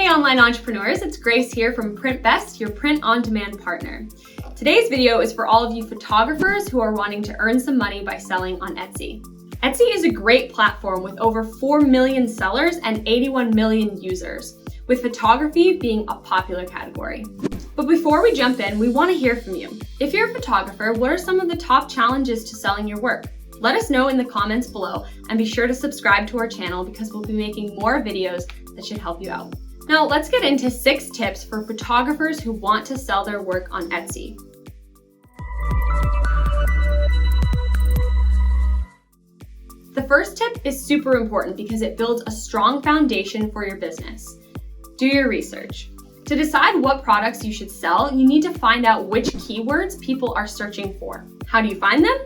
Hey online entrepreneurs, it's Grace here from Printbest, your print-on-demand partner. Today's video is for all of you photographers who are wanting to earn some money by selling on Etsy. Etsy is a great platform with over 4 million sellers and 81 million users, with photography being a popular category. But before we jump in, we want to hear from you. If you're a photographer, what are some of the top challenges to selling your work? Let us know in the comments below, and be sure to subscribe to our channel because we'll be making more videos that should help you out. Now let's get into 6 tips for photographers who want to sell their work on Etsy. The first tip is super important because it builds a strong foundation for your business. Do your research. To decide what products you should sell, you need to find out which keywords people are searching for. How do you find them?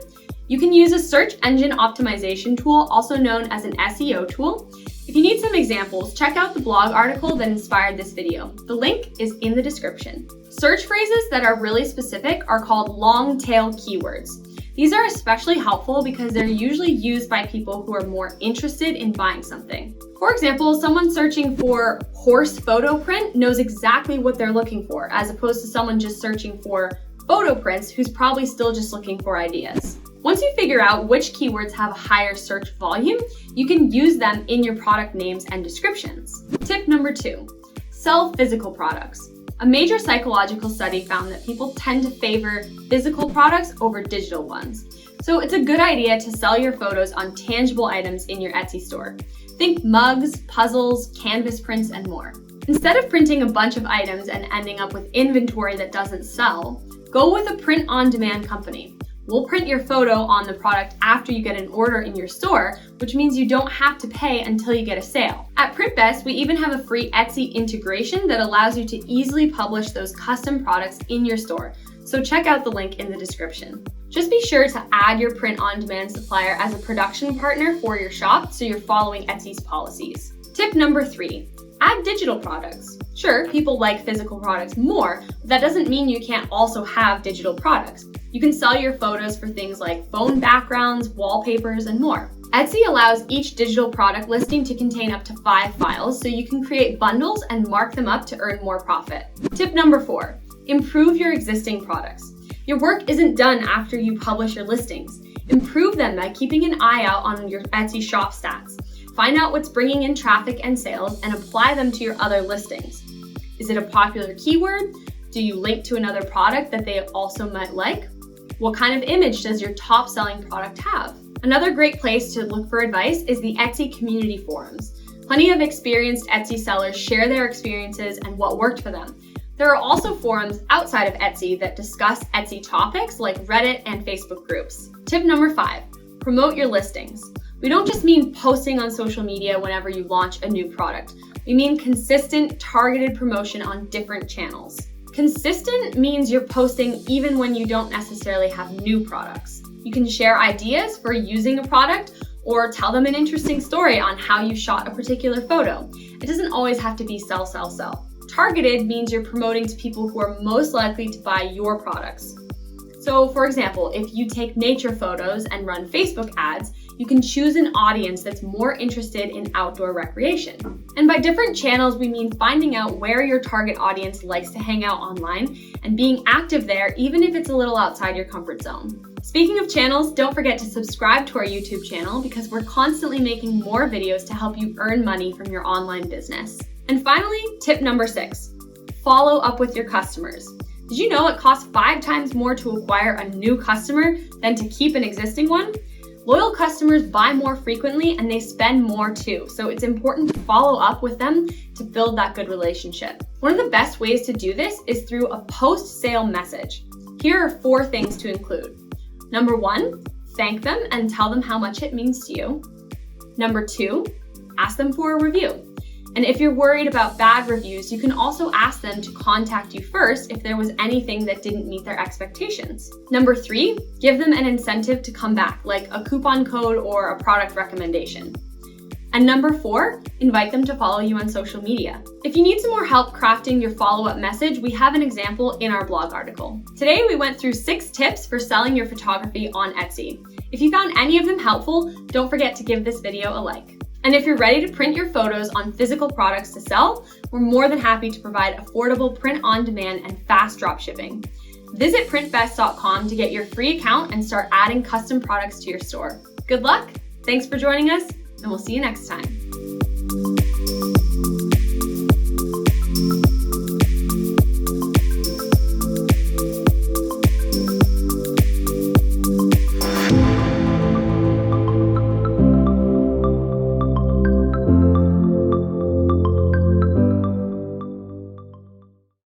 You can use a search engine optimization tool, also known as an SEO tool. If you need some examples, check out the blog article that inspired this video. The link is in the description. Search phrases that are really specific are called long tail keywords. These are especially helpful because they're usually used by people who are more interested in buying something. For example, someone searching for horse photo print knows exactly what they're looking for, as opposed to someone just searching for photo prints who's probably still just looking for ideas. Once you figure out which keywords have a higher search volume, you can use them in your product names and descriptions. Tip number 2, sell physical products. A major psychological study found that people tend to favor physical products over digital ones. So it's a good idea to sell your photos on tangible items in your Etsy store. Think mugs, puzzles, canvas prints, and more. Instead of printing a bunch of items and ending up with inventory that doesn't sell, go with a print-on-demand company. We'll print your photo on the product after you get an order in your store, which means you don't have to pay until you get a sale. At Printbest, we even have a free Etsy integration that allows you to easily publish those custom products in your store, so check out the link in the description. Just be sure to add your print-on-demand supplier as a production partner for your shop so you're following Etsy's policies. Tip number 3, add digital products. Sure, people like physical products more, but that doesn't mean you can't also have digital products. You can sell your photos for things like phone backgrounds, wallpapers, and more. Etsy allows each digital product listing to contain up to 5 files, so you can create bundles and mark them up to earn more profit. Tip number 4, improve your existing products. Your work isn't done after you publish your listings. Improve them by keeping an eye out on your Etsy shop stats. Find out what's bringing in traffic and sales and apply them to your other listings. Is it a popular keyword? Do you link to another product that they also might like? What kind of image does your top selling product have? Another great place to look for advice is the Etsy community forums. Plenty of experienced Etsy sellers share their experiences and what worked for them. There are also forums outside of Etsy that discuss Etsy topics like Reddit and Facebook groups. Tip number 5, promote your listings. We don't just mean posting on social media whenever you launch a new product. We mean consistent, targeted promotion on different channels. Consistent means you're posting even when you don't necessarily have new products. You can share ideas for using a product or tell them an interesting story on how you shot a particular photo. It doesn't always have to be sell, sell, sell. Targeted means you're promoting to people who are most likely to buy your products. So for example, if you take nature photos and run Facebook ads, you can choose an audience that's more interested in outdoor recreation. And by different channels, we mean finding out where your target audience likes to hang out online and being active there, even if it's a little outside your comfort zone. Speaking of channels, don't forget to subscribe to our YouTube channel because we're constantly making more videos to help you earn money from your online business. And finally, tip number 6, follow up with your customers. Did you know it costs 5 times more to acquire a new customer than to keep an existing one? Loyal customers buy more frequently and they spend more too, so it's important to follow up with them to build that good relationship. One of the best ways to do this is through a post-sale message. Here are 4 things to include. Number 1, thank them and tell them how much it means to you. Number 2, ask them for a review. And if you're worried about bad reviews, you can also ask them to contact you first if there was anything that didn't meet their expectations. Number 3, give them an incentive to come back, like a coupon code or a product recommendation. And number 4, invite them to follow you on social media. If you need some more help crafting your follow-up message, we have an example in our blog article. Today, we went through 6 tips for selling your photography on Etsy. If you found any of them helpful, don't forget to give this video a like. And if you're ready to print your photos on physical products to sell, we're more than happy to provide affordable print on demand and fast drop shipping. Visit printbest.com to get your free account and start adding custom products to your store. Good luck, thanks for joining us, and we'll see you next time.